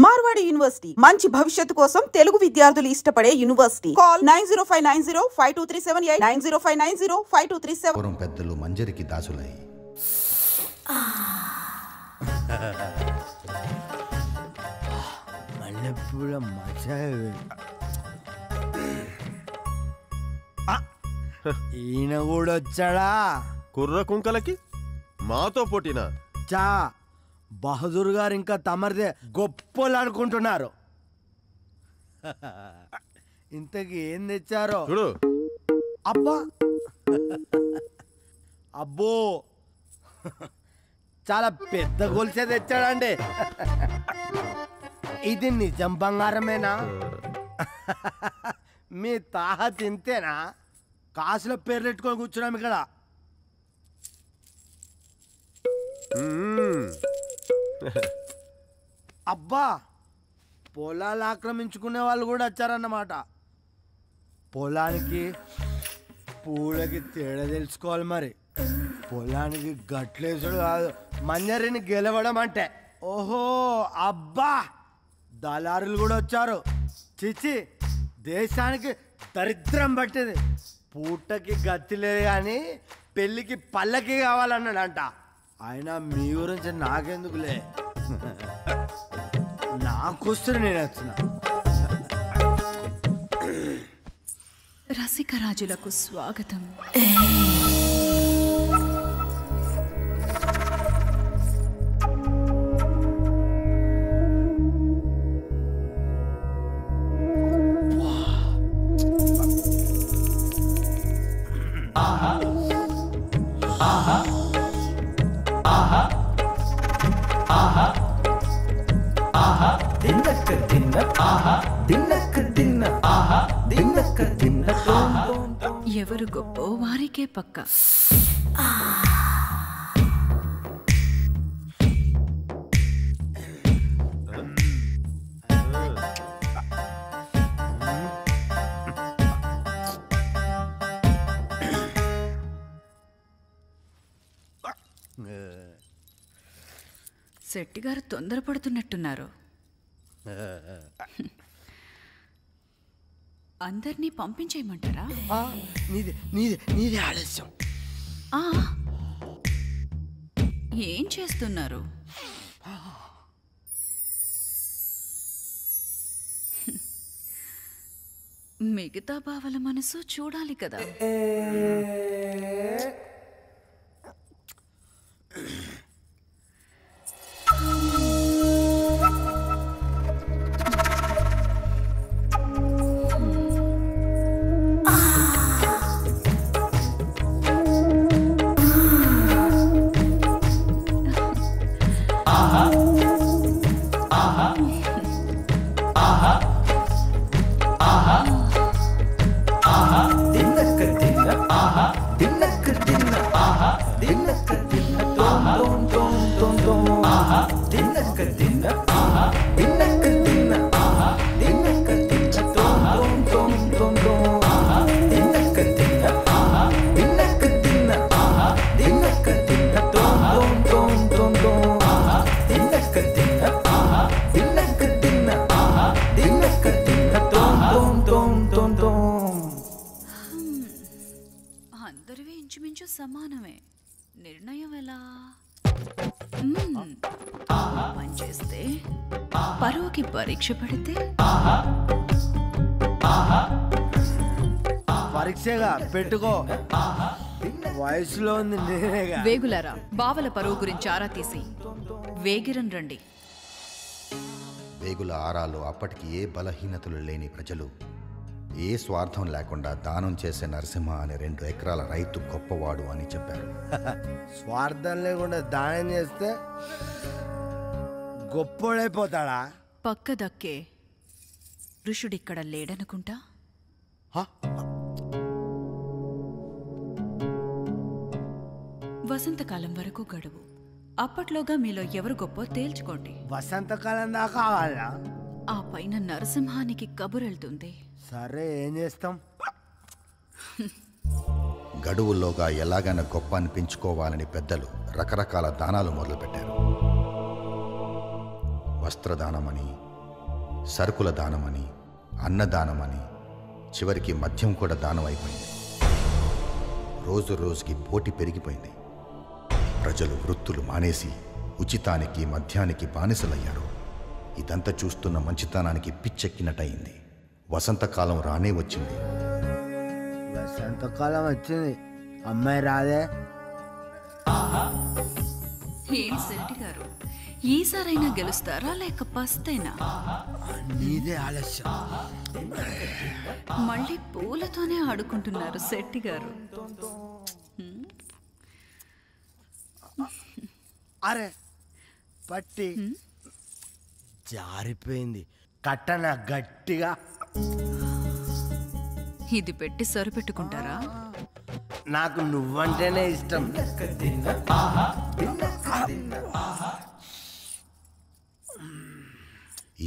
Marwadi university మంచి భవిష్యత్తు కోసం తెలుగు విద్యార్థులు ఇష్టపడే యూనివర్సిటీ. కాల్ 9059052378 9059052378. పూర్వం పెద్దలు మంజరికి దాసులై మల్లెపూల మజా. ఈయన కూడా వచ్చాడా? కుర్ర కుంకలకి మాతో పోటీనా? చా బహదూర్ గారు ఇంకా తమరిదే గొప్పలు అనుకుంటున్నారు. ఇంతకి ఏం తెచ్చారో చూడు. అబ్బా అబ్బో చాలా పెద్ద గొలుసే తెచ్చాడండి. ఇది నిజం బంగారమేనా? మీ తాహ తింతేనా? కాసులో పేర్లు పెట్టుకొని కూర్చున్నాం ఇక్కడ. అబ్బా పొలాలు ఆక్రమించుకునే వాళ్ళు కూడా వచ్చారన్నమాట. పొలానికి పూలకి తేడా తెలుసుకోవాలి మరి. పొలానికి గట్లేసుడు కాదు, మంజరిని గెలవడం అంటే. ఓహో అబ్బా దళారులు కూడా వచ్చారు. చిచి దేశానికి దరిద్రం పట్టింది. పూటకి గతి లేదు కానీ పెళ్ళికి పల్లకి కావాలన్నాడంట. ఆయన మీ గురించి నాకెందుకులే, నాకొస్తుంది నేను వచ్చిన. రసికరాజులకు స్వాగతం. ఎవరు గొప్ప వారికే పక్క. శెట్టి గారు తొందరపడుతున్నట్టున్నారు. అందరినీ పంపించేయమంటారా? నీది ఆలస్యం. ఏం చేస్తున్నారు? మిగతా బావల మనసు చూడాలి కదా. అందరివి ఇంచుమించు సమానమే. నిర్ణయం ఎలా? పనిచేస్తే పరువుకి పరీక్ష పడితే పరీక్షగా పెట్టుకో. వయసులో ఉంది నేనేగా. వేగులారా, బావల పరువు గురించి ఆరా తీసి వేగిరన్ రండి. వేగుల ఆరాలో అప్పటికి ఏ బలహీనతలు లేని ప్రజలు ఏ స్వార్థం లేకుండా దానం చేసే నరసింహ అనే 2 ఎకరాల రైతు గొప్పవాడు అని చెప్పారు. స్వార్థం లేకుండా దానం చేస్తే గొప్పోడైపోతాడా? పక్క దక్కే ఋషుడిక్కడ లేడనుకుంటా. వసంతకాలం వరకు గడువు. అప్పట్లోగా మీలో ఎవరు గొప్ప తేల్చుకోండి. వసంతకాలం దాకా కావాలా? ఆ పైన నరసింహానికి కబురెళ్తుంది. సరే ఏం చేస్తాం? గడువుల్లోగా ఎలాగైనా గొప్ప అనిపించుకోవాలని పెద్దలు రకరకాల దానాలు మొదలుపెట్టారు. వస్త్రదానమని, సరుకుల దానమని, అన్నదానమని, చివరికి మద్యం కూడా దానం అయిపోయింది. రోజు రోజుకి పోటీ పెరిగిపోయింది. ప్రజలు వృత్తులు మానేసి ఉచితానికి మద్యానికి బానిసలయ్యారు. ఇదంతా చూస్తున్న మంచితనానికి పిచ్చెక్కినట్టయింది. వసంతకాలం రానే వచ్చింది. వసంతకాలం వచ్చింది, అమ్మాయి రాదే. ఏం శెట్టి గారు, ఈసారైనా గెలుస్తారా లేక పస్తేనా? నీదే ఆలస్యం. మళ్ళీ పూలతోనే ఆడుకుంటున్నారు శెట్టి గారు. అరే పట్టి జారిపోయింది, కట్టన గట్టిగా. ఇది పెట్టి సరిపెట్టుకుంటారా? నాకు నువ్వంటేనే ఇష్టం.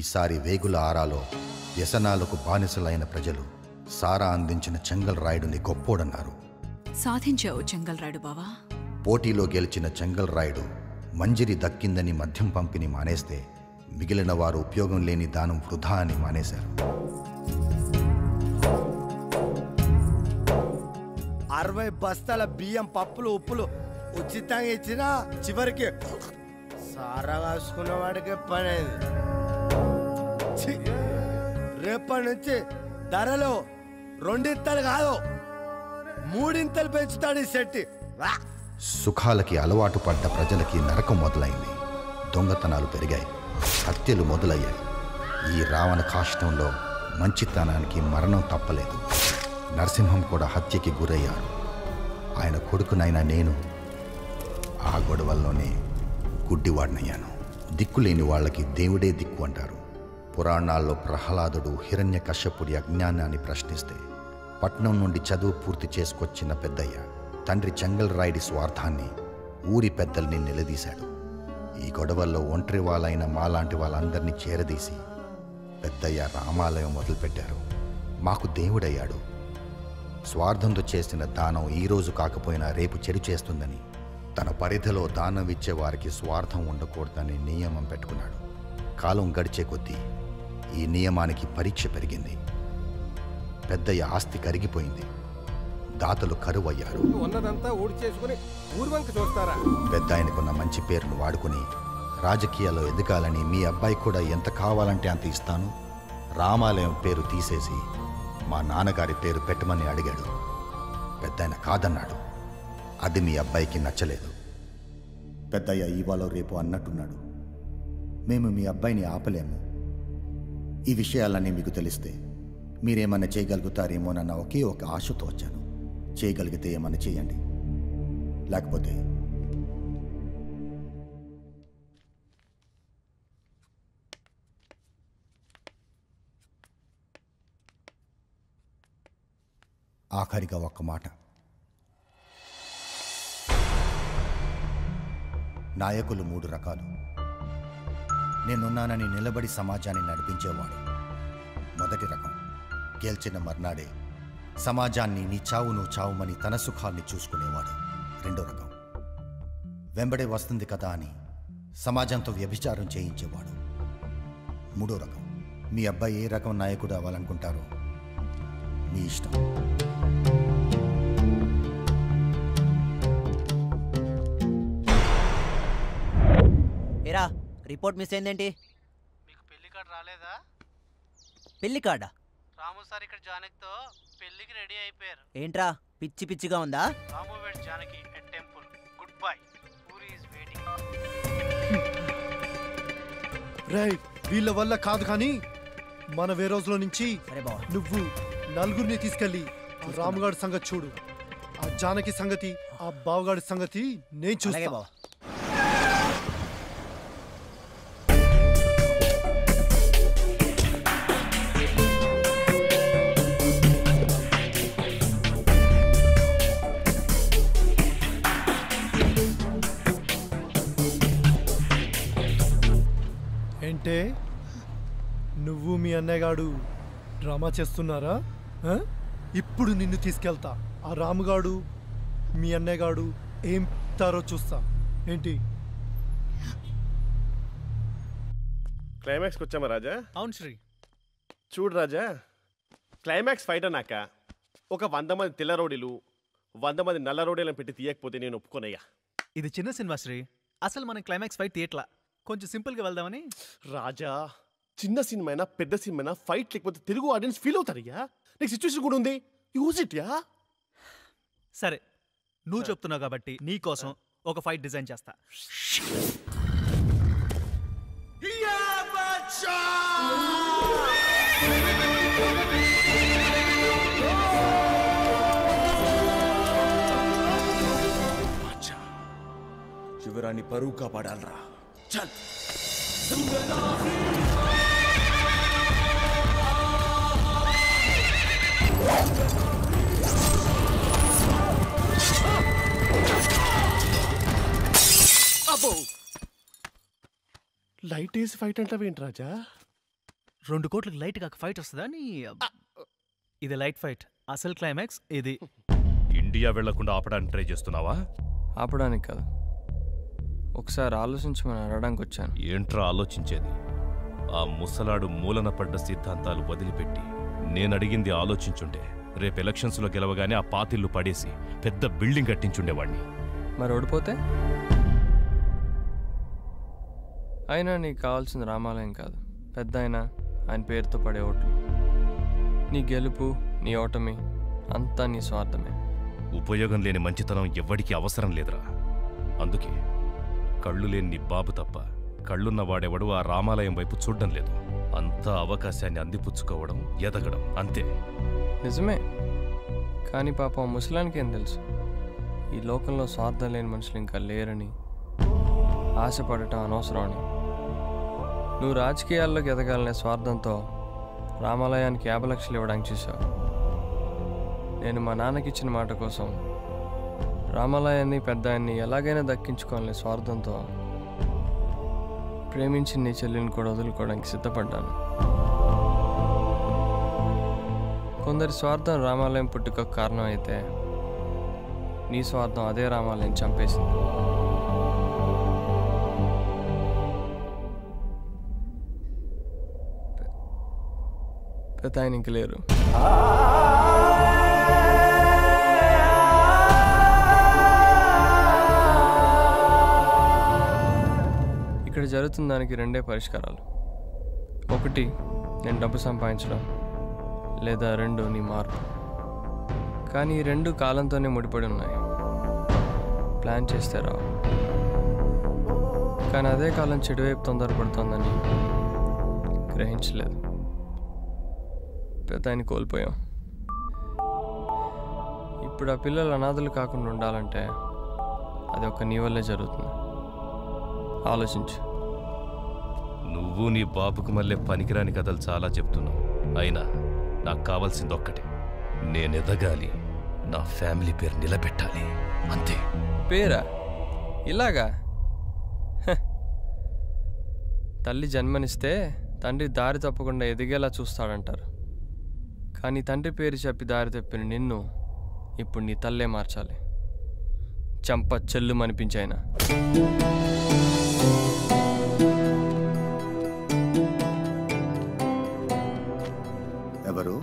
ఈసారి వేగుల ఆరాలో వ్యసనాలకు బానిసలైన ప్రజలు సారా అందించిన చెంగల్ రాయుడుని గొప్పోడన్నారు. సాధించావు చెంగల్ రాయుడు బావా. పోటీలో గెలిచిన చెంగల్ రాయుడు మంజిరి దక్కిందని మద్యం పంపిణీ మానేస్తే మిగిలిన వారు ఉపయోగం లేని దానం వృధా అని మానేశారు. 60 బస్తాల బియ్యం, పప్పులు, ఉప్పులు ఉచితంగా ఇచ్చినా చివరికి సారా కాసుకున్న వాడికే పనేది. రేపటి నుంచి ధరలు 2 ఇంతలు కాదు 3 ఇంతలు పెంచుతాడు ఈ శెట్టి. సుఖాలకి అలవాటు పడ్డ ప్రజలకి నరకం మొదలైంది. దొంగతనాలు పెరిగాయి, హత్యలు మొదలయ్యాయి. ఈ రావణ కాష్టంలో మంచితనానికి మరణం తప్పలేదు. నరసింహం కూడా హత్యకి గురయ్యారు. ఆయన కొడుకునైనా నేను ఆ గొడవల్లోనే గుడ్డివాడినయ్యాను. దిక్కులేని వాళ్ళకి దేవుడే దిక్కు అంటారు. పురాణాల్లో ప్రహ్లాదుడు హిరణ్యకశ్యపుడి అజ్ఞానాన్ని ప్రశ్నిస్తే పట్నం నుండి చదువు పూర్తి చేసుకొచ్చిన పెద్దయ్య తండ్రి చెంగల్ రాయుడి స్వార్థాన్ని ఊరి పెద్దల్ని నిలదీశాడు. ఈ గొడవల్లో ఒంటరి వాళ్ళైన మాలాంటి వాళ్ళందరినీ చేరదీసి పెద్దయ్య రామాలయం మొదలుపెట్టారు. మాకు దేవుడయ్యాడు. స్వార్థంతో చేసిన దానం ఈరోజు కాకపోయినా రేపు చెడు చేస్తుందని, తన పరిధిలో దానం ఇచ్చే వారికి స్వార్థం ఉండకూడదని నియమం పెట్టుకున్నాడు. కాలం గడిచే కొద్దీ ఈ నియమానికి పరీక్ష పెరిగింది. పెద్దయ్య ఆస్తి కరిగిపోయింది. దాతలు కరువయ్యారు. పెద్ద ఆయనకున్న మంచి పేరును వాడుకుని రాజకీయాల్లో ఎదగాలని మీ అబ్బాయి కూడా ఎంత కావాలంటే అంత ఇస్తాను, రామాలయం పేరు తీసేసి మా నాన్నగారి పేరు పెట్టమని అడిగాడు. పెద్దాయన కాదన్నాడు. అది మీ అబ్బాయికి నచ్చలేదు. పెద్దయ్య ఇవాళ రేపు అన్నట్టున్నాడు, మేము మీ అబ్బాయిని ఆపలేము. ఈ విషయాలన్నీ మీకు తెలిస్తే మీరేమన్నా చేయగలుగుతారేమోనన్న ఒకే ఒక ఆశతో వచ్చాను. చేయగలిగితే ఏమన్నా చేయండి, లేకపోతే ఆఖరిగా ఒక్క మాట. నాయకులు 3 రకాలు. నేనున్నానని నిలబడి సమాజాన్ని నడిపించేవాడు మొదటి రకం. గెలిచిన మర్నాడే సమాజాన్ని నీ చావు నువ్వు చావుమని తన సుఖాన్ని చూసుకునేవాడు రెండో రకం. వెంబడే వస్తుంది కదా అని సమాజంతో వ్యభిచారం చేయించేవాడు మూడో రకం. మీ అబ్బాయి ఏ రకం నాయకుడు అవ్వాలనుకుంటారో మీ ఇష్టం. ఏరా రిపోర్ట్ మిస్ అయిందేంటి? మీకు పెళ్లి కార్డు రాలేదా? పెళ్లి కార్డా? రాము సార్ ఇక్కడ జానకితో పెళ్లికి రెడీ అయిపోయారు. ఏంట్రా పిచ్చి పిచ్చిగా ఉందా? రాము వెడ్ Janaki at temple. Good bye. Puri is waiting. Right, వీళ్ళ వల్ల కాదు కానీ మన వేరోజులో నుంచి నువ్వు నలుగురిని తీసుకెళ్ళి రాముగాడి సంగతి చూడు. ఆ జానకి సంగతి, ఆ బావగాడి సంగతి నేను చూస్తా. ఏంటే నువ్వు మీ అన్నయ్యగాడు డ్రామా చేస్తున్నారా? ఇప్పుడు నిన్ను తీసుకెళ్తా. ఆ రాముగాడు మీ అన్నయ్యగాడు ఏం తారో చూస్తా. ఏంటి? క్లైమాక్స్కి వచ్చామా రాజా? అవును శ్రీ. చూడు రాజా, క్లైమాక్స్ ఫైట్ అన్నాక ఒక 100 మంది తెల్ల రౌడీలు 100 మంది నల్ల రౌడీలను పెట్టి తీయకపోతే నేను ఒప్పుకోనయ్యా. ఇది చిన్న సినిమా శ్రీ. అసలు మనం క్లైమాక్స్ ఫైట్ తీయట్లా, కొంచెం సింపుల్గా వెళ్దామని. రాజా, చిన్న సినిమా అయినా పెద్ద సినిమా అయినా ఫైట్ లేకపోతే తెలుగు ఆడియన్స్ ఫీల్ అవుతారయ్యా. నీకు సిచ్యువేషన్ కూడా ఉంది, యూజ్ ఇట్ యా. సరే, నువ్వు చెప్తున్నావు కాబట్టి నీ కోసం ఒక ఫైట్ డిజైన్ చేస్తా. శివరాన్ని పరువు కాపాడాలరా. చల్. అబ్బో, లైట్ వేసి ఫైట్ అంటావేంటి రాజా? 2 కోట్లకు లైట్ గా ఫైట్ వస్తుందా నీ? ఇది లైట్ ఫైట్, అసలు క్లైమాక్స్ ఇది. ఇండియా వెళ్లకుండా ఆపడానికి ట్రై చేస్తున్నావా? ఆపడానికి కాదు, ఒకసారి ఆలోచించమని అడగడానికి వచ్చాను. ఏంట్రా ఆలోచించేది? ఆ ముసలాడు మూలన పడ్డ సిద్ధాంతాలు వదిలిపెట్టి నేనడిగింది ఆలోచించుండే రేపు ఎలక్షన్స్లో గెలవగానే ఆ పాతిళ్ళు పడేసి పెద్ద బిల్డింగ్ కట్టించుండేవాణ్ణి. మరి ఓడిపోతే? అయినా నీకు కావాల్సిన రామాలయం కాదు, పెద్ద అయినా ఆయన పేరుతో పడే ఓట్లు. నీ గెలుపు, నీ ఓటమి అంతా నీ స్వార్థమే. ఉపయోగం లేని మంచితనం ఎవ్వడికి అవసరం లేదురా. అందుకే కళ్ళు లేని నీ బాబు తప్ప కళ్ళున్నవాడెవడు ఆ రామాలయం వైపు చూడ్డం లేదు. అంతా అవకాశాన్ని అందిపుచ్చుకోవడం, ఎదగడం అంతే. నిజమే, కానీ పాపం ముసలానికి ఏం తెలుసు ఈ లోకంలో స్వార్థం లేని మనుషులు ఇంకా లేరని, ఆశపడటం అనవసరం అని. నువ్వు రాజకీయాల్లోకి ఎదగాలనే స్వార్థంతో రామాలయానికి 50 లక్షలు ఇవ్వడానికి చూసావు. నేను మా నాన్నకిచ్చిన మాట కోసం రామాలయాన్ని, పెద్ద ఆయన్ని ఎలాగైనా దక్కించుకోవాలనే స్వార్థంతో ప్రేమించి నీ చెల్లిని కూడా వదులుకోవడానికి సిద్ధపడ్డాను. కొందరి స్వార్థం రామాలయం పుట్టుకకు కారణం అయితే నీ స్వార్థం అదే రామాలయం చంపేసింది. పెద్ద ఆయన ఇంక లేరు. ఇక్కడ జరుగుతున్న దానికి 2 పరిష్కారాలు. 1 నేను డబ్బు సంపాదించడం, లేదా 2 నీ మార్పు. కానీ ఈ 2 కాలంతోనే ముడిపడి ఉన్నాయి. ప్లాన్ చేస్తే రావు. కానీ అదే కాలం చెడువైపు తొందరపడుతోందని గ్రహించలేదు. పెద్ద ఆయన కోల్పోయాం. ఇప్పుడు ఆ పిల్లలు అనాథలు కాకుండా ఉండాలంటే అది ఒక నీ వల్లే జరుగుతుంది. ఆలోచించు. నువ్వు నీ బాబుకు మళ్ళీ పనికిరాని కథలు చాలా చెప్తున్నావు. అయినా నాకు కావాల్సింది ఒక్కటే, నేను ఎదగాలి, నా ఫ్యామిలీ పేరు నిలబెట్టాలి, అంతే. పేరా? ఇలాగా? తల్లి జన్మనిస్తే తండ్రి దారి తప్పకుండా ఎదిగేలా చూస్తాడంటారు. కానీ తండ్రి పేరు చెప్పి దారి తప్పిన నిన్ను ఇప్పుడు నీ తల్లే మార్చాలి. చంప చెల్లు మనిపించాయినా. ఎవరు?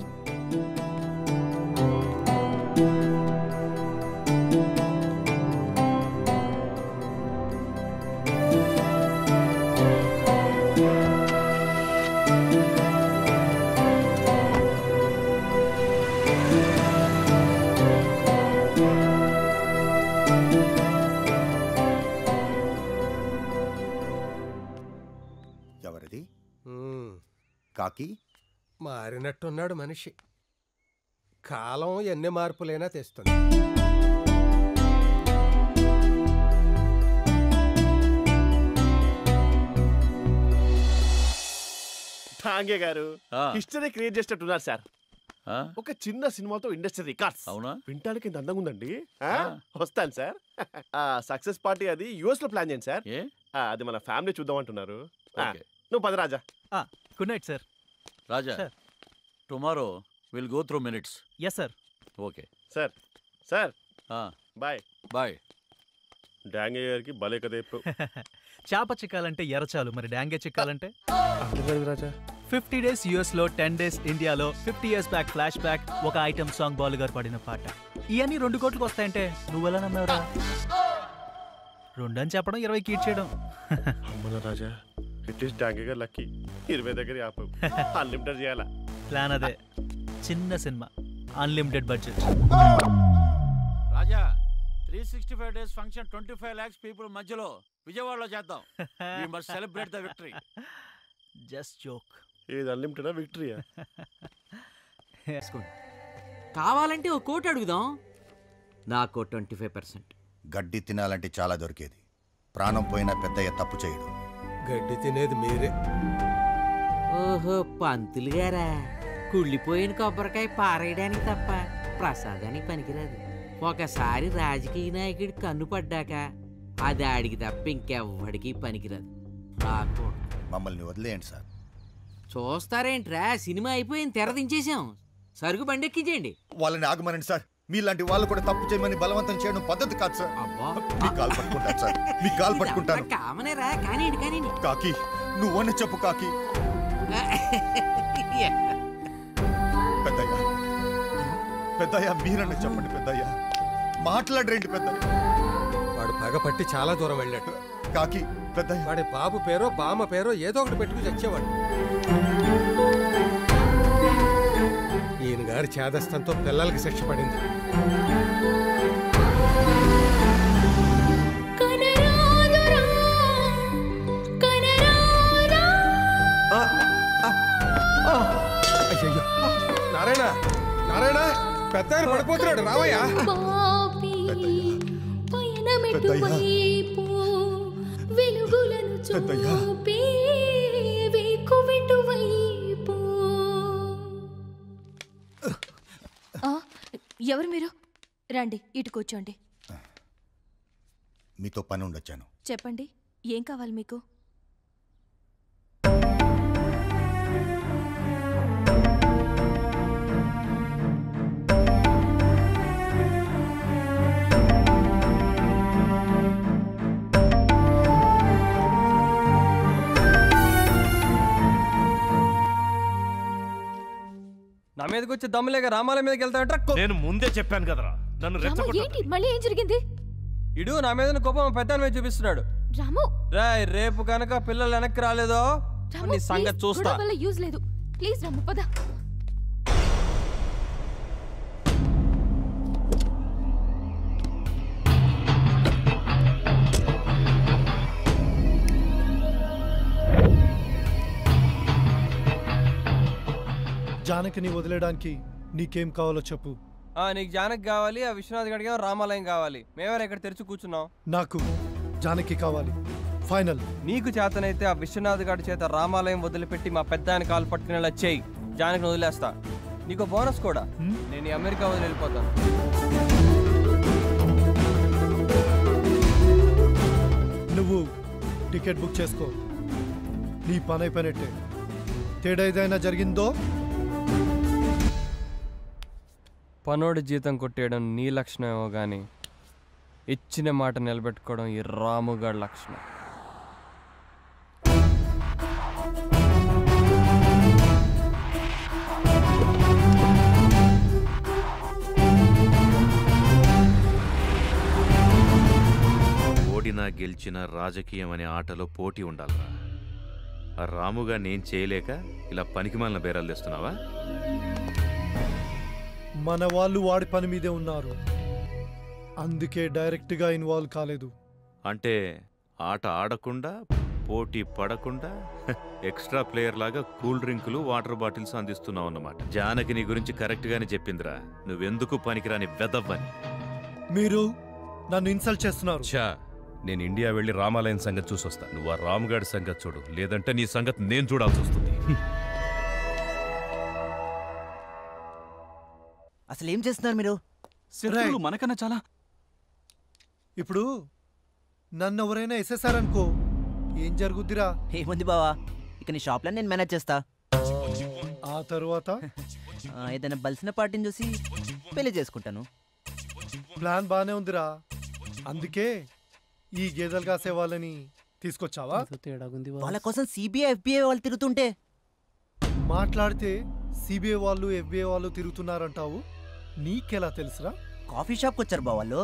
ఎవరిది? కాకి మారినట్టున్నాడు మనిషి. కాలం ఎన్ని మార్పులైనా తెస్తుంది. ఠాంగే గారు హిస్టరీ క్రియేట్ చేసేటట్టున్నారు సార్. ఒక చిన్న సినిమాతో ఇండస్ట్రీ రికార్డ్స్. అవునా? వింటానికి ఇంత అందంగా ఉందండి. వస్తాను సార్. సక్సెస్ పార్టీ అది US లో ప్లాన్ చేయండి సార్. అది మన ఫ్యామిలీ చూద్దాం అంటున్నారు. నువ్వు పద Raja. Good night sir. Raja, tomorrow will go through minutes. Yes sir. Okay sir. Sir bye. Bye. Dange గారికి భలే కదే చేప చిక్కాలంటే ఎరచాలు, మరి డాంగే చిక్కాలంటే రాజా 50 days US లో 10 days ఇండియాలో 50 years బ్యాక్ ఫ్లాష్ బ్యాక్ ఒక ఐటమ్ సాంగ్ బాలు గారు పాడిన పాట. ఇవన్నీ 2 కోట్లకు వస్తాయంటే నువ్వెలా నమ్మేవరా? 2 అని చెప్పడం 20కి ఇచ్చేయడం. అమ్మన రాజా అట్లీస్ట్ డాంగే గారు లక్కీ 20 దగ్గర ఆపావు. అన్లిమిటెడ్ చేయాలా ప్లాన్ అదే. చిన్న సినిమా, unlimited budget. Raja 365 days function 25 lakhs people మధ్యలో విజయవాడలో చేద్దాం. We must celebrate the victory. Just joke. ఏది అన్లిమిటెడా విక్టరీయా? కావాలంటే ఓ కోట్ అడుగుదాం. నాకు 25%. గడ్డి తినాలంటే చాలా దొరికేది. ప్రాణం పోయినా పెద్దయ్య తప్పు చేయడు. గడ్డి తినేది మీరే. ఓహో పంతులు గారా, కుళ్ళిపోయిన కొబ్బరికాయ పారేయడానికి తప్ప ప్రసాదానికి పనికిరాదు. ఒకసారి రాజకీయ నాయకుడి కన్ను పడ్డాక అది ఆడికి తప్ప ఇంకెవ్వడికి పనికిరాదు. రాకూడదు. మమ్మల్ని వదిలేయండి సార్. చూస్తారేంట్రా, సినిమా అయిపోయింది, తెరదించేసాం. సరుకు బండెక్కించేయండి. వాళ్ళని ఆగమనండి సార్. మీలాంటి వాళ్ళు కూడా తప్పు చేయమని బలవంతం చేయడం పద్ధతి కాదు సార్. మీ కాలు పట్టుకుంటాను సార్, మీ కాలు పట్టుకుంటాను. కామనేరా, కానివ్వండి కానివ్వండి. కాకి నువ్వని చెప్పు కాకి. పెద్దయ్య పెద్దయ్య మీరని చెప్పండి పెద్దయ్య. మాట్లాడరేంటి పెద్దయ్య? వాడు పగపట్టి చాలా దూరం వెళ్ళాడు. కాకి పెద్దయ్య. వాడి బాబు పేరో బామ్మ పేరో ఏదో ఒకటి పెట్టుకుని చచ్చేవాడు. ఈయన గారి చేదస్తంతో పిల్లలకి శిక్ష పడింది. అయ్యయ్యో, నారాయణ నారాయణ, పెద్ద ఆయన పడిపోతున్నాడు, రావయ్యా. ఎవరు మీరు? రండి, ఇటు కూర్చోండి. మీతో పని ఉండొచ్చాను. చెప్పండి, ఏం కావాలి మీకు? నా మీదకి వచ్చి దమ్ములేక రామాల మీదకి వెళ్తాడు. నేను ముందే చెప్పాను కదరా, నన్ను రెచ్చగొట్టు. మళ్ళీ ఏం జరిగింది? ఇడు నా మీద కోపం పెద్ద మీద చూపిస్తున్నాడు. రాము, రాయ్ రేపు కనుక పిల్లలు వెనక్కి రాలేదో నీ సంగతి చూస్తా. యూజ్ లేదు, ప్లీజ్ రాము పద. జానకిని వదిలేయడానికి నీకేం కావాలో చెప్పు. నీకు జానకి కావాలి, ఆ విశ్వనాథ్ గడిగా రామాలయం కావాలి. మేమేరా ఇక్కడ తెరిచి కూర్చున్నాం. నాకు జానకి కావాలి, ఫైనల్. నీకు చేతనైతే ఆ విశ్వనాథ్ గడి చేత రామాలయం వదిలిపెట్టి మా పెద్ద ఆయన కాలు పట్టుకునేలా చేయి. జానకిని వదిలేస్తా. నీకు బోనస్ కూడా, నేను అమెరికా వదిలి వెళ్ళిపోతాను. నువ్వు టికెట్ బుక్ చేసుకో, నీ పని అయిపోయినట్టే. తేడా ఏదైనా జరిగిందో పనోడి జీతం కొట్టేయడం నీ లక్షణమేమో కానీ ఇచ్చిన మాట నిలబెట్టుకోవడం ఈ రాముగాడి లక్షణం. ఓడినా గెలిచిన రాజకీయం అనే ఆటలో పోటీ ఉండాలరా. ఆ రాముగా నేను చేయలేక ఇలా పనికిమాలిన బేరాలు తెస్తున్నావా? మన వాళ్ళు వాడి పని మీదే ఉన్నారు, అందుకే డైరెక్ట్గా ఇన్వాల్వ్ కాలేదు. అంటే ఆట ఆడకుండా పోటీ పడకుండా ఎక్స్ట్రా ప్లేయర్ లాగా కూల్ డ్రింకులు వాటర్ బాటిల్స్ అందిస్తున్నావు అన్నమాట. జానకి నీ గురించి కరెక్ట్గానే చెప్పిందిరా, నువ్వెందుకు పనికిరాని వెదవ్వని. మీరు నన్ను ఇన్సల్ట్ చేస్తున్నారు. నేను ఇండియా వెళ్ళి రామాలయం సంగతి చూసొస్తా. నువ్వు ఆ రాముగాడి సంగతి చూడు, లేదంటే నీ సంగతి నేను చూడాల్సి వస్తుంది. అసలు ఏం చేస్తున్నారు మీరు? శత్రువులు మనకన్నా చాలా. ఇప్పుడు నన్ను ఎవరైనా వేసేసారనుకో ఏం జరుగుద్దిరా? ఏముంది బావా, ఇక నీ షాప్లో నేను మేనేజ్ చేస్తా. ఆ తర్వాత ఏదైనా బలిసిన పార్టీని చూసి పెళ్లి చేసుకుంటాను. ప్లాన్ బానే ఉందిరా, అందుకే ఈ గేదెలు కాసే వాళ్ళని తీసుకొచ్చావా? వాళ్ళ కోసం సిబిఐ FBI వాళ్ళు తిరుగుతుంటే మాట్లాడితే సిబిఐ వాళ్ళు FBI వాళ్ళు తిరుగుతున్నారంటావు, నీకెలా తెలుసురా? కాఫీ షాప్కి వచ్చారు బా వాళ్ళు.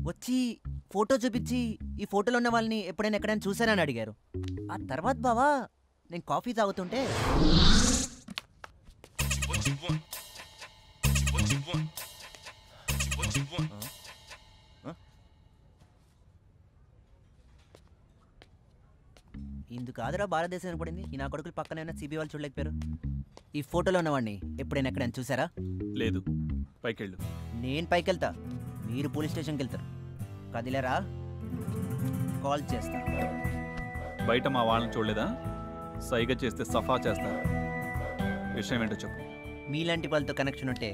వచ్చి ఫోటో చూపించి ఈ ఫోటోలో ఉన్న వాళ్ళని ఎప్పుడైనా ఎక్కడైనా చూసారని అడిగారు. ఆ తర్వాత బావా నేను కాఫీ తాగుతుంటే ఇందుకు కాదురా భారతదేశం ఏర్పడింది. ఈ నా కొడుకులు పక్కన సిబిఐ వాళ్ళు చూడలేకపోయారు. ఈ ఫోటోలో ఉన్నవాడిని ఎప్పుడైనా ఎక్కడైనా చూసారా? లేదు. పైకెళ్ళు. నేను పైకి వెళ్తా, మీరు పోలీస్ స్టేషన్కి వెళ్తారు. కదిలేరా కాల్ చేస్తా. బయట మా వాళ్ళని చూడలేదా? సైగ చేస్తే సఫా చేస్తారు. విషయం ఏంటో చెప్పు. మీలాంటి వాళ్ళతో కనెక్షన్ ఉంటే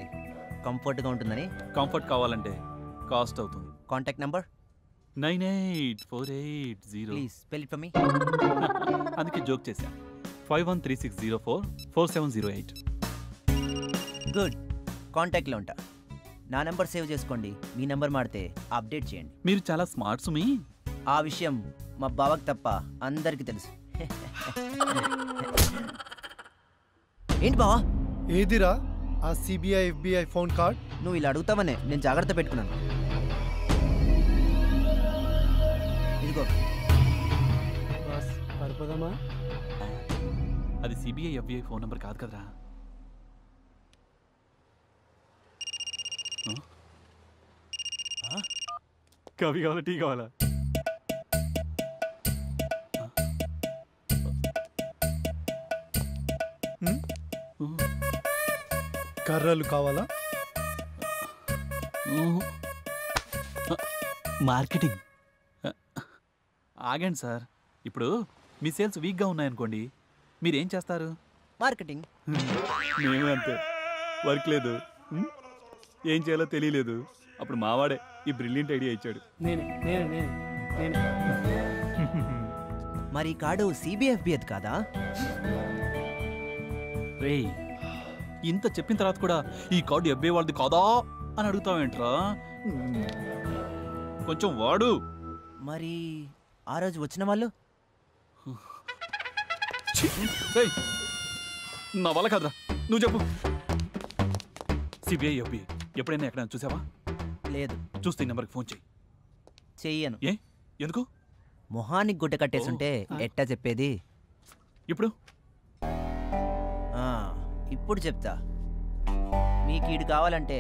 కంఫర్ట్గా ఉంటుందని. కంఫర్ట్ కావాలంటే కాస్ట్ అవుతుంది. Contact number 984880. Please spell it for me. అందుకే జోక్ చేశా. 5136044708. గుడ్. కాంటాక్ట్లో ఉంటా. నా నెంబర్ సేవ్ చేసుకోండి. మీ నెంబర్ మాడితే అప్డేట్ చేయండి. మీరు చాలా స్మార్ట్ సుమి. ఆ విషయం మా బావకి తప్ప అందరికీ తెలుసు. ఏంటి బావా? ఏదిరా ఆ సిబిఐ FBI ఫోన్ కార్డ్? నువ్వు ఇలా అడుగుతావనే నేను జాగ్రత్త పెట్టుకున్నాను. ఇదిగో. పడిపోదామా? అది సిబిఐ FBI ఫోన్ నెంబర్ కాదు కదరా. కాఫీ కావాలా, టీ కావాలా? కర్రలు కావాలా? మార్కెటింగ్. ఆగండి సార్. ఇప్పుడు మీ సేల్స్ వీక్గా ఉన్నాయనుకోండి, మీరేం చేస్తారు? మార్కెటింగ్. మేము అంతే. వర్క్ లేదు, ఏం చేయాలో తెలియలేదు. అప్పుడు మావాడే ఈ బ్రిలియంట్ ఐడియా ఇచ్చాడు. మరి ఈ కార్డు సిబిఐ FBI కాదా? రేయ్, ఇంత చెప్పిన తర్వాత కూడా ఈ కార్డు FBI వాళ్ళది కాదా అని అడుగుతావేంట్రా? కొంచెం వాడు. మరి ఆ రోజు వచ్చిన వాళ్ళు? నా వల్ల కాదురా, నువ్వు చెప్పు. సిబిఐ FBI ఎప్పుడైనా ఎక్కడైనా చూసావా? లేదు. చూస్తే ఈ నెంబర్కి ఫోన్ చెయ్యి. చెయ్యను. ఏ ఎందుకు? మొహానికి గుడ్డ కట్టేస్తుంటే ఎట్టా చెప్పేది? ఇప్పుడు ఇప్పుడు చెప్తా. మీకు ఇది కావాలంటే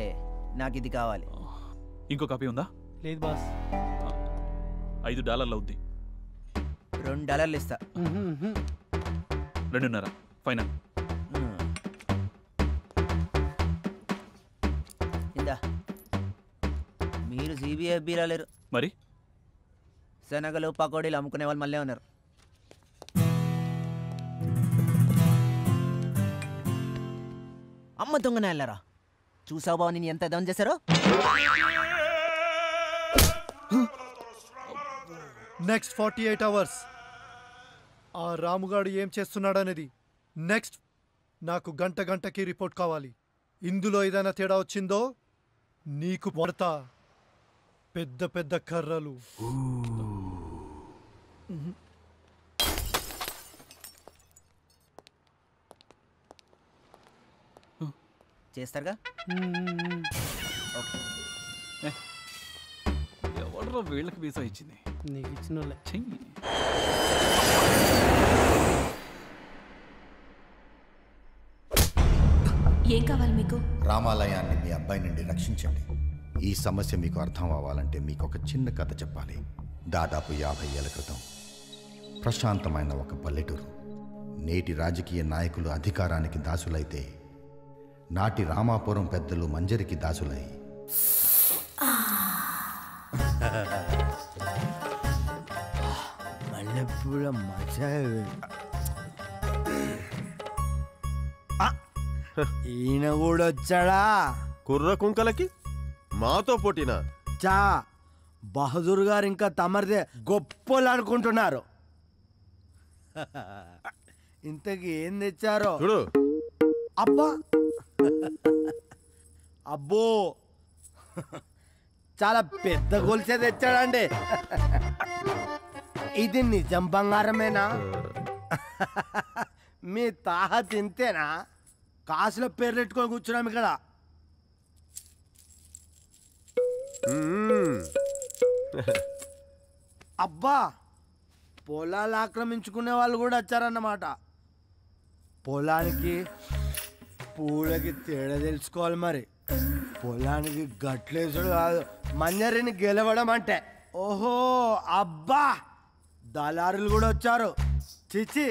నాకు ఇది కావాలి. ఇంకో కాపీ ఉందా? లేదు బాస్. $5 అవుద్ది. $2 ఇస్తా. 2.5 ఫైనల్. ఇందా. మీరు సిబిఐ FBI రాలేరు. మరి శనగలు పకోడీలు అమ్ముకునే వాళ్ళు మళ్ళీ ఉన్నారు. అమ్మ దొంగనే వెళ్ళారా? చూసావు బావ నేను ఎంత డౌన్ చేశారో. నెక్స్ట్ 48 అవర్స్ ఆ రాముగాడు ఏం చేస్తున్నాడనేది నెక్స్ట్ నాకు గంటకి రిపోర్ట్ కావాలి. ఇందులో ఏదైనా తేడా వచ్చిందో నీకు పడతా పెద్ద పెద్ద కర్రలు. చేస్తారుగా? ఎవడో వీళ్ళకి వీసా ఇచ్చింది? నీకు ఇచ్చిన వాళ్ళే. ఏం కావాలి మీకు? రామాలయాన్ని మీ అబ్బాయి నుండి రక్షించండి. ఈ సమస్య మీకు అర్థం అవ్వాలంటే మీకు ఒక చిన్న కథ చెప్పాలి. దాదాపు 50 ఏళ్ల క్రితం ప్రశాంతమైన ఒక పల్లెటూరు. నేటి రాజకీయ నాయకులు అధికారానికి దాసులైతే నాటి రామాపురం పెద్దలు మంజరికి దాసులై మల్లెపూల మజా. ఈయన కూడా వచ్చాడా? కుర్ర కుంకలకి మాతో పోటీనా? చా బహదూర్ గారు ఇంకా తమరిదే గొప్పలు అనుకుంటున్నారు. ఇంతకి ఏం తెచ్చారో చూడు. అబ్బా అబ్బో చాలా పెద్ద గొలుసే తెచ్చాడండి. ఇది నిజం బంగారమేనా? మీ తాహ తింతేనా? కాసులో పేర్లు పెట్టుకొని కూర్చున్నాం ఇక్కడ. అబ్బా, పొలాలు ఆక్రమించుకునే వాళ్ళు కూడా వచ్చారన్నమాట. పొలానికి పూలకి తేడా తెలుసుకోవాలి మరి. పొలానికి గట్లేసుడు కాదు, మంజరిని గెలవడం అంటే. ఓహో అబ్బా, దళారులు కూడా వచ్చారు. చిచి,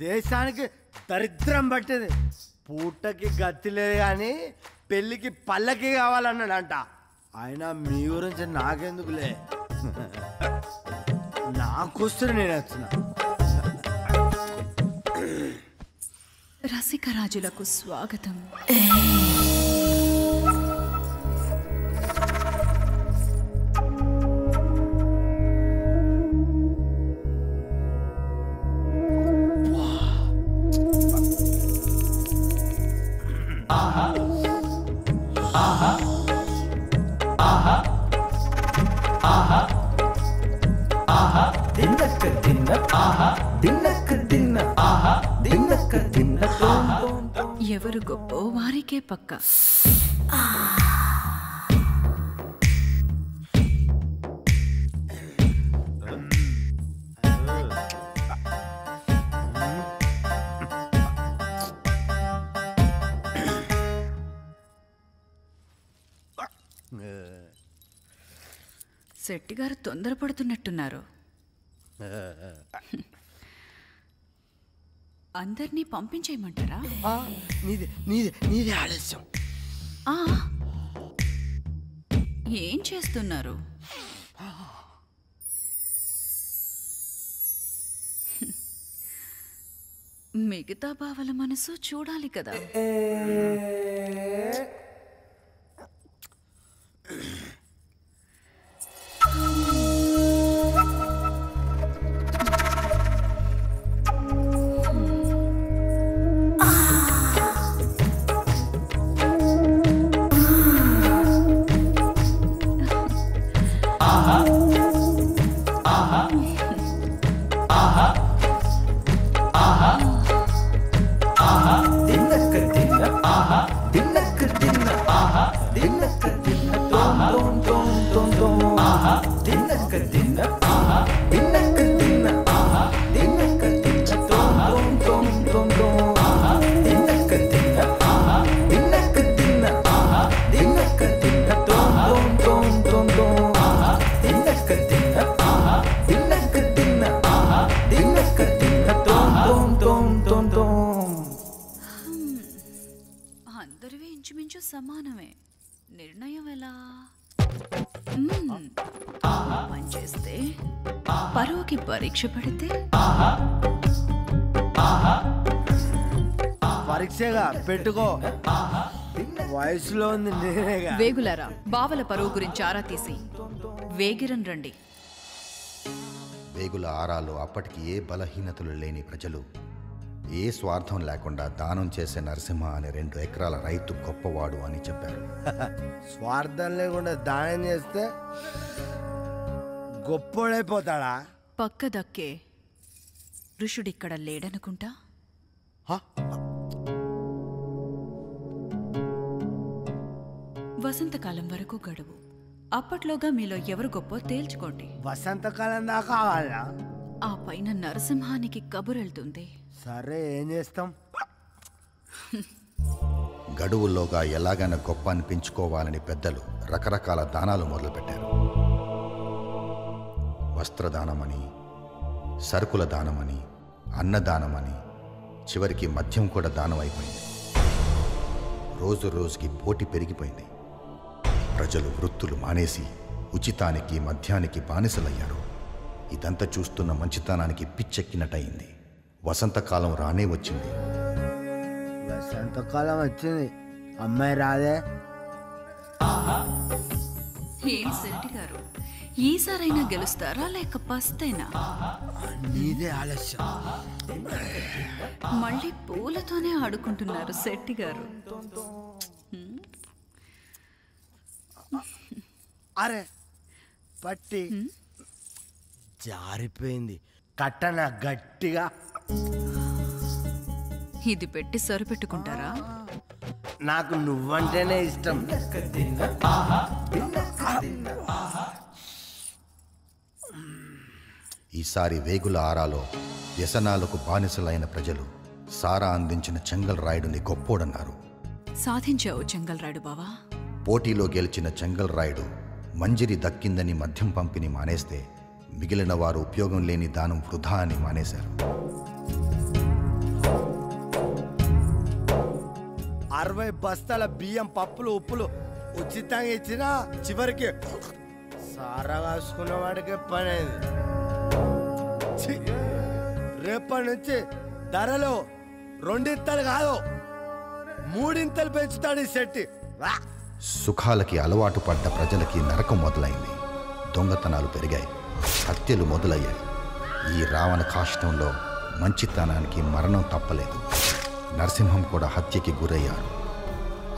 దేశానికి దరిద్రం పట్టింది. పూటకి గతి లేదు కానీ పెళ్ళికి పల్లకి కావాలన్నాడంట. ఆయన మీ గురించి నాకెందుకులే, నాకొస్తే నేను వచ్చిన. రసికరాజులకు స్వాగతం. ఎవరు గొప్ప వారికే పక్క. శెట్టి గారు తొందరపడుతున్నట్టున్నారు. అందరినీ పంపించేయమంటారా? నీది ఆలస్యం. ఏం చేస్తున్నారు? మిగతా బావల మనసు చూడాలి కదా. అందరివి ఇంచుమించు సమానమే. నిర్ణయం ఎలా? పనిచేస్తే పరువుకి పరీక్ష పడితే పరీక్షగా పెట్టుకో. వయసులో ఉంది నేనేగా. వేగులారా, బావల పరువు గురించి ఆరా తీసి వేగిరన్ రండి. వేగుల ఆరాలో అప్పటికి ఏ బలహీనతలు లేని ప్రజలు ఏ స్వార్థం లేకుండా దానం చేసే నరసింహ అనే 2 ఎకరాల రైతు గొప్పవాడు అని చెప్పారు. స్వార్థం లేకుండా దానం చేస్తే గొప్పోడైపోతాడా? పక్క దక్కే ఋషుడిక్కడ లేడనుకుంటా. వసంతకాలం వరకు గడువు. అప్పట్లోగా మీలో ఎవరు గొప్ప తేల్చుకోండి. వసంతకాలం దాకా కావాలా? ఆ పైన నరసింహానికి కబురెళ్తుంది. సరే, ఏం చేస్తాం? గడువుల్లోగా ఎలాగైనా గొప్ప అనిపించుకోవాలని పెద్దలు రకరకాల దానాలు మొదలుపెట్టారు. వస్త్రదానమని, సరుకుల దానమని, అన్నదానమని, చివరికి మద్యం కూడా దానం అయిపోయింది. రోజు రోజుకి పోటీ పెరిగిపోయింది. ప్రజలు వృత్తులు మానేసి ఉచితానికి మద్యానికి బానిసలయ్యారు. ఇదంతా చూస్తున్న మంచితనానికి పిచ్చెక్కినట్టయింది. వసంతకాలం రానే వచ్చింది. వసంతకాలం వచ్చింది, అమ్మాయి రాదే. ఏం శెట్టి గారు, ఈసారైనా గెలుస్తారా లేక పస్తేనా? నీదే ఆలస్యం. మళ్ళీ పూలతోనే ఆడుకుంటున్నారు శెట్టి గారు. అరే పట్టి జారిపోయింది కట్టన గట్టిగా. ఇది పెట్టి సరిపెట్టుకుంటారా? నాకు నువ్వంటేనే ఇష్టం. ఈసారి వేగుల ఆరాలో వ్యసనాలకు బానిసలైన ప్రజలు సారా అందించిన చెంగల్ రాయుడుని గొప్పోడన్నారు. సాధించావు చెంగల్ రాయుడు బావా. పోటీలో గెలిచిన చెంగల్ రాయుడు మంజిరి దక్కిందని మద్యం పంపిణీ మానేస్తే మిగిలిన వారు ఉపయోగం లేని దానం వృధా అని మానేశారు. 60 బస్తాల బియ్యం పప్పులు ఉప్పులు ఉచితంగా ఇచ్చినా చివరికి సారా కాసుకున్న వాడికే పనేది. రేపటి నుంచి ధరలో 2 ఇంతలు కాదు 3 ఇంతలు పెంచుతాడు ఈ శెట్టి. సుఖాలకి అలవాటు పడ్డ ప్రజలకి నరకం మొదలైంది. దొంగతనాలు పెరిగాయి, హత్యలు మొదలయ్యాయి. ఈ రావణ కాష్టంలో మంచితనానికి మరణం తప్పలేదు. నరసింహం కూడా హత్యకి గురయ్యారు.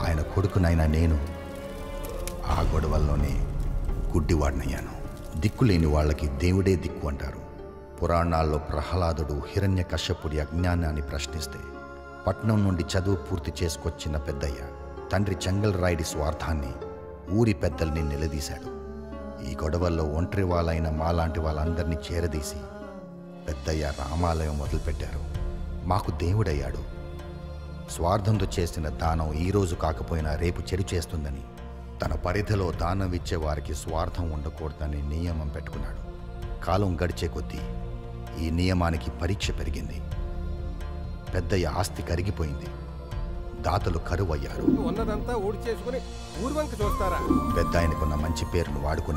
ఆయన కొడుకునైనా నేను ఆ గొడవల్లోనే గుడ్డివాడినయ్యాను. దిక్కులేని వాళ్ళకి దేవుడే దిక్కు అంటారు. పురాణాల్లో ప్రహ్లాదుడు హిరణ్యకశ్యపుడి అజ్ఞానాన్ని ప్రశ్నిస్తే పట్నం నుండి చదువు పూర్తి చేసుకొచ్చిన పెద్దయ్య తండ్రి చెంగల్ రాయుడి స్వార్థాన్ని ఊరి పెద్దల్ని నిలదీశాడు. ఈ గొడవల్లో ఒంటరి వాళ్ళైన మాలాంటి వాళ్ళందరినీ చేరదీసి పెద్దయ్య రామాలయం మొదలుపెట్టారు. మాకు దేవుడయ్యాడు. స్వార్థంతో చేసిన దానం ఈరోజు కాకపోయినా రేపు చెడు చేస్తుందని తన పరిధిలో దానం ఇచ్చే వారికి స్వార్థం ఉండకూడదని నియమం పెట్టుకున్నాడు. కాలం గడిచే కొద్దీ ఈ నియమానికి పరీక్ష పెరిగింది. పెద్దయ్య ఆస్తి కరిగిపోయింది. దాతలు కరువయ్యారు. ఉన్నదంతా ఊడి చేసుకుని ఊర్వంక చూస్తారా? పెద్ద ఆయనకున్న మంచి పేరును వాడుకుని